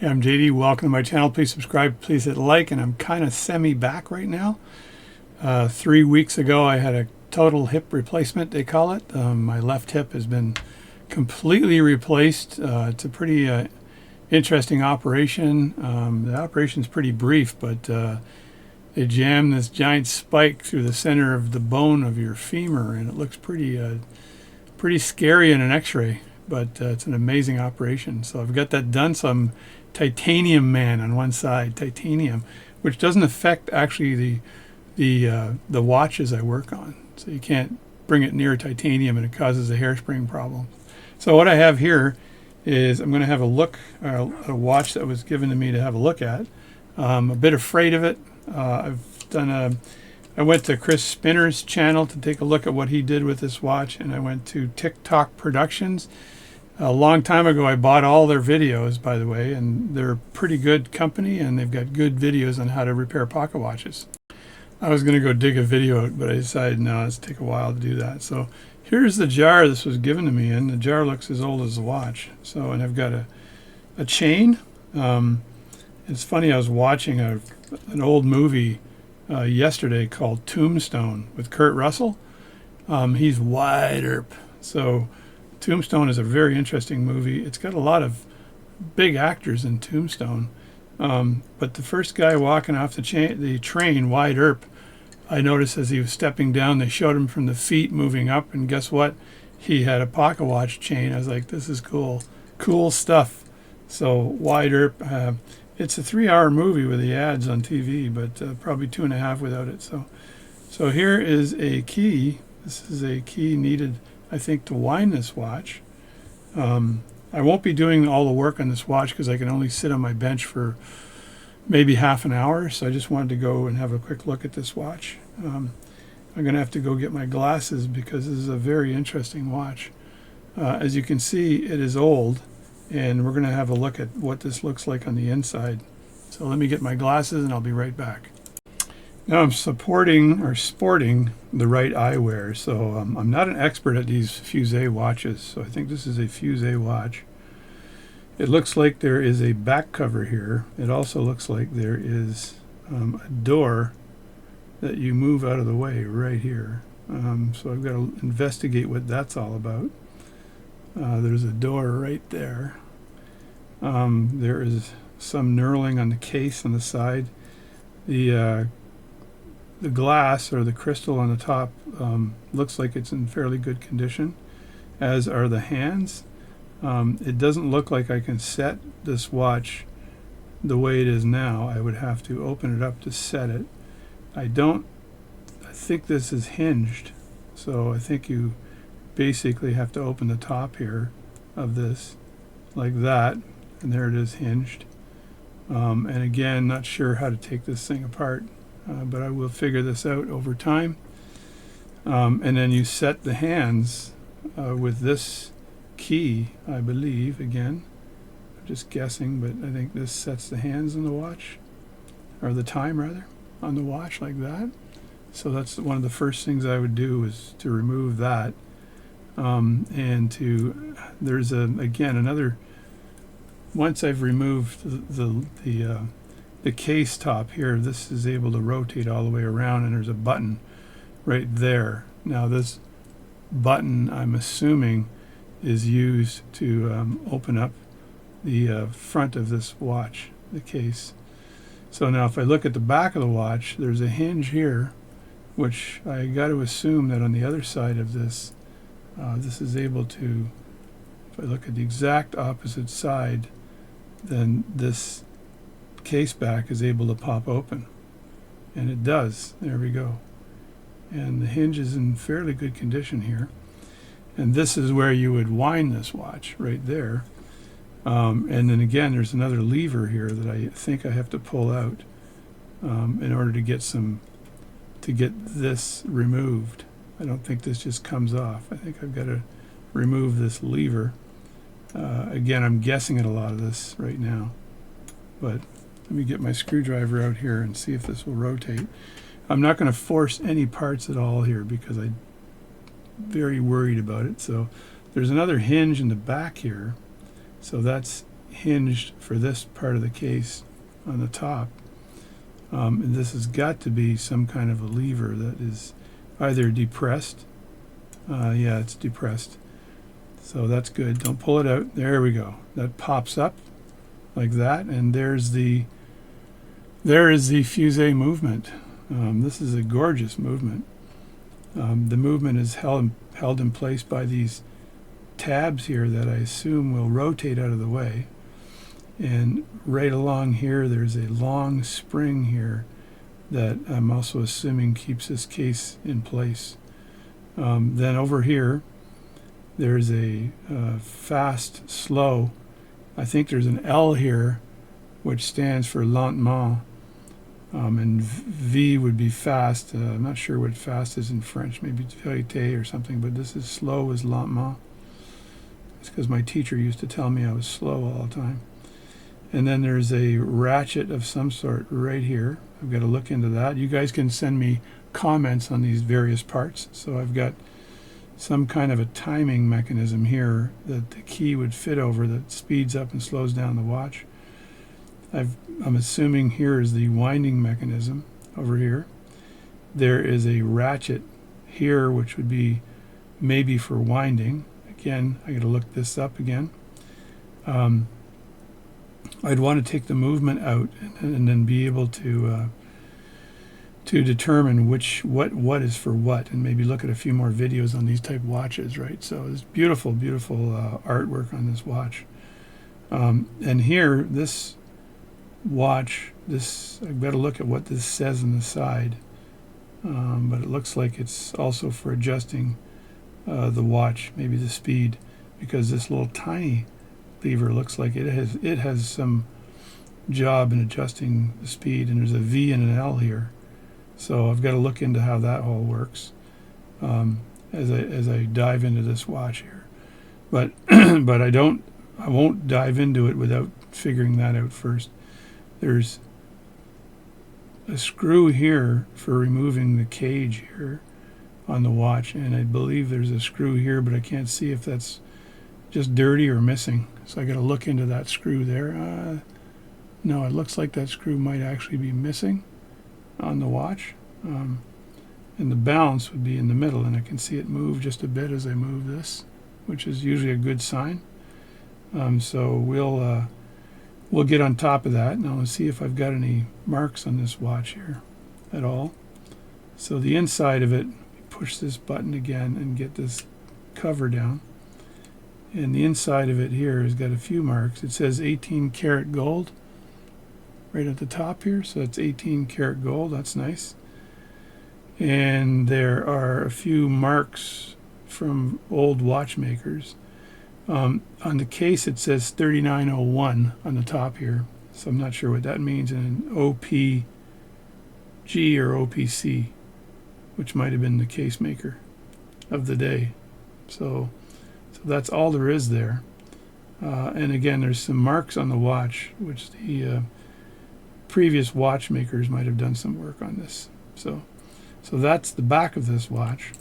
Hey, I'm JD. Welcome to my channel. Please subscribe. Please hit like. And I'm kind of semi-back right now. 3 weeks ago, I had a total hip replacement, they call it. My left hip has been completely replaced. It's a pretty interesting operation. The operation's pretty brief, but they jammed this giant spike through the center of the bone of your femur, and it looks pretty scary in an x-ray, but it's an amazing operation. So I've got that done. So I'm titanium man on one side, titanium, which doesn't affect actually the watches I work on. So you can't bring it near titanium and it causes a hairspring problem. So what I have here is I'm going to have a look at a watch that was given to me to have a look at. I'm a bit afraid of it. I went to Chris Spinner's channel to take a look at what he did with this watch, and I went to TikTok Productions. A long time ago, I bought all their videos, by the way, and they're a pretty good company, and they've got good videos on how to repair pocket watches. I was going to go dig a video out, but I decided no, it's take a while to do that. So here's the jar this was given to me in. The jar looks as old as the watch. So, and I've got a chain. It's funny, I was watching an old movie yesterday called Tombstone with Kurt Russell. He's wide erp. So Tombstone is a very interesting movie. It's got a lot of big actors in Tombstone. But the first guy walking off the train, wide erp, I noticed as he was stepping down, they showed him from the feet moving up, and guess what? He had a pocket watch chain. I was like, this is cool. Cool stuff. So wide erp. It's a 3-hour movie with the ads on TV, but probably 2.5 without it. So here is a key. This is a key needed, I think, to wind this watch. I won't be doing all the work on this watch because I can only sit on my bench for maybe half an hour. So I just wanted to go and have a quick look at this watch. I'm going to have to go get my glasses because this is a very interesting watch. As you can see, it is old. And we're going to have a look at what this looks like on the inside. So let me get my glasses and I'll be right back. Now I'm sporting the right eyewear. So I'm not an expert at these Fusee watches. So I think this is a Fusee watch. It looks like there is a back cover here. It also looks like there is a door that you move out of the way right here. So I've got to investigate what that's all about. There's a door right there. There is some knurling on the case on the side. The glass or the crystal on the top looks like it's in fairly good condition, as are the hands. It doesn't look like I can set this watch the way it is now. I would have to open it up to set it. I think this is hinged, so I think you basically have to open the top here of this like that, and there it is hinged. And again, not sure how to take this thing apart, but I will figure this out over time. And then you set the hands with this key, I believe. Again, I'm just guessing, but I think this sets the hands on the watch, or the time rather, on the watch like that. So that's one of the first things I would do, is to remove that. There's again another, once I've removed the case top here, this is able to rotate all the way around, and there's a button right there. Now this button, I'm assuming, is used to open up the front of this watch, the case. So now if I look at the back of the watch, there's a hinge here, which I got to assume that on the other side of this, this is able to, if I look at the exact opposite side, then this case back is able to pop open. And it does. There we go. And the hinge is in fairly good condition here. And this is where you would wind this watch, right there. And then again, there's another lever here that I think I have to pull out in order to get this removed. I don't think this just comes off. I think I've got to remove this lever. Again, I'm guessing at a lot of this right now, but let me get my screwdriver out here and see if this will rotate. I'm not going to force any parts at all here because I'm very worried about it. So there's another hinge in the back here, so that's hinged for this part of the case on the top. And this has got to be some kind of a lever that is either depressed. Yeah, it's depressed. So that's good. Don't pull it out. There we go. That pops up like that, and there is the Fusee movement. This is a gorgeous movement. The movement is held in place by these tabs here that I assume will rotate out of the way. And right along here, there's a long spring here that I'm also assuming keeps this case in place. Then over here, there's a fast, slow. I think there's an L here, which stands for lentement, and V would be fast. I'm not sure what fast is in French, maybe vérité or something, but this is slow is lentement. It's because my teacher used to tell me I was slow all the time. And then there's a ratchet of some sort right here. I've got to look into that. You guys can send me comments on these various parts. So I've got some kind of a timing mechanism here that the key would fit over that speeds up and slows down the watch. I'm assuming here is the winding mechanism over here. There is a ratchet here, which would be maybe for winding. Again, I got to look this up again. I'd want to take the movement out and then be able to determine what is for what, and maybe look at a few more videos on these type watches, right? So it's beautiful, beautiful artwork on this watch. And here, this watch, I've got to look at what this says on the side, but it looks like it's also for adjusting the watch, maybe the speed, because this little tiny lever looks like it has some job in adjusting the speed, and there's a V and an L here. So I've got to look into how that all works as I dive into this watch here. But but I won't dive into it without figuring that out first. There's a screw here for removing the cage here on the watch, and I believe there's a screw here, but I can't see if that's just dirty or missing. So I got to look into that screw there. No, it looks like that screw might actually be missing on the watch, and the balance would be in the middle, and I can see it move just a bit as I move this, which is usually a good sign. So we'll get on top of that. Now let's see if I've got any marks on this watch here at all. So the inside of it, push this button again and get this cover down. And the inside of it here has got a few marks. It says 18 karat gold right at the top here, so that's 18 karat gold. That's nice. And there are a few marks from old watchmakers. On the case it says 3901 on the top here, so I'm not sure what that means, and an OPG or OPC, which might have been the case maker of the day. So that's all there is there. And again, there's some marks on the watch, which the previous watchmakers might have done some work on this. So that's the back of this watch.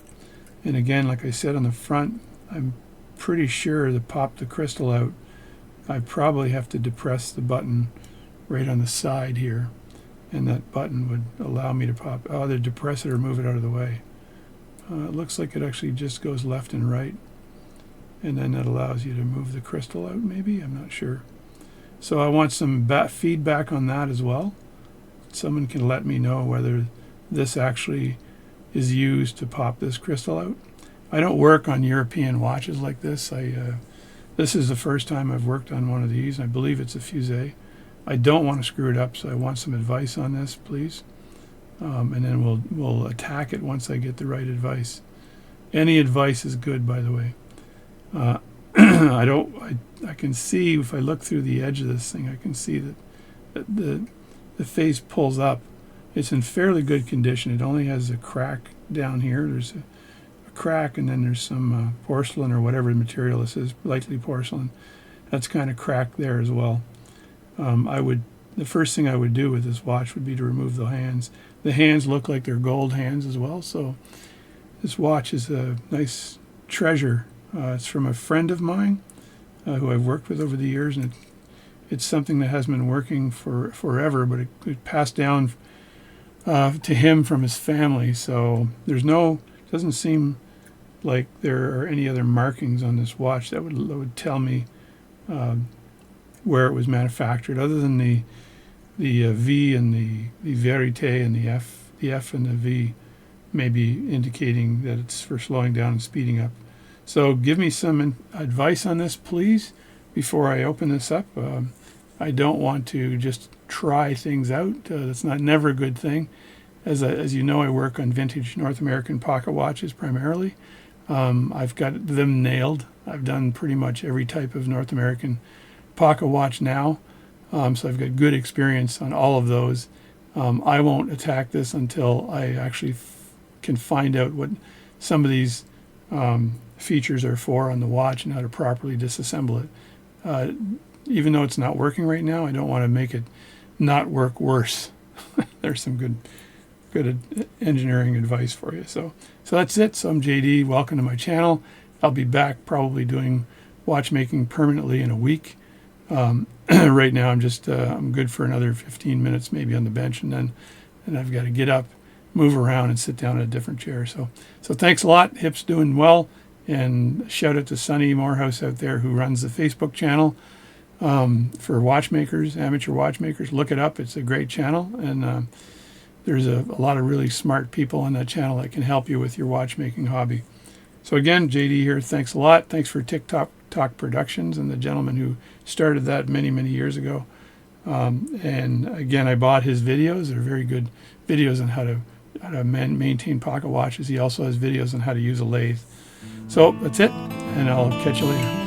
And again, like I said on the front, I'm pretty sure to pop the crystal out, I probably have to depress the button right on the side here, and that button would allow me to pop, either depress it or move it out of the way. It looks like it actually just goes left and right, and then that allows you to move the crystal out, maybe, I'm not sure. So I want some feedback on that as well. Someone can let me know whether this actually is used to pop this crystal out. I don't work on European watches like this. This is the first time I've worked on one of these. I believe it's a Fusee. I don't want to screw it up, so I want some advice on this, please. And then we'll attack it once I get the right advice. Any advice is good, by the way. I can see, if I look through the edge of this thing, I can see that the face pulls up. It's in fairly good condition. It only has a crack down here. There's a crack, and then there's some porcelain or whatever material this is, likely porcelain. That's kind of cracked there as well. The first thing I would do with this watch would be to remove the hands. The hands look like they're gold hands as well, so this watch is a nice treasure. It's from a friend of mine who I've worked with over the years, and it's something that has been working for forever, but it passed down to him from his family. So doesn't seem like there are any other markings on this watch that would tell me where it was manufactured, other than the V and the Verite and the F and the V may be indicating that it's for slowing down and speeding up. So give me some advice on this, please, before I open this up. I don't want to just try things out. That's never a good thing. As you know, I work on vintage North American pocket watches primarily. I've got them nailed. I've done pretty much every type of North American pocket watch now. So I've got good experience on all of those. I won't attack this until I actually can find out what some of these features are for on the watch and how to properly disassemble it. Even though it's not working right now, I don't want to make it not work worse. There's some good engineering advice for you. So that's it. So I'm JD. Welcome to my channel. I'll be back probably doing watchmaking permanently in a week. Right now I'm good for another 15 minutes maybe on the bench, and I've got to get up, move around, and sit down in a different chair. So thanks a lot. Hip's doing well, and shout out to Sonny Morehouse out there who runs the Facebook channel for watchmakers, amateur watchmakers. Look it up. It's a great channel, and there's a lot of really smart people on that channel that can help you with your watchmaking hobby. So again, JD here. Thanks a lot. Thanks for TikTok Productions and the gentleman who started that many years ago. And again, I bought his videos. They're very good videos on how to maintain pocket watches. He also has videos on how to use a lathe. So that's it, and I'll catch you later.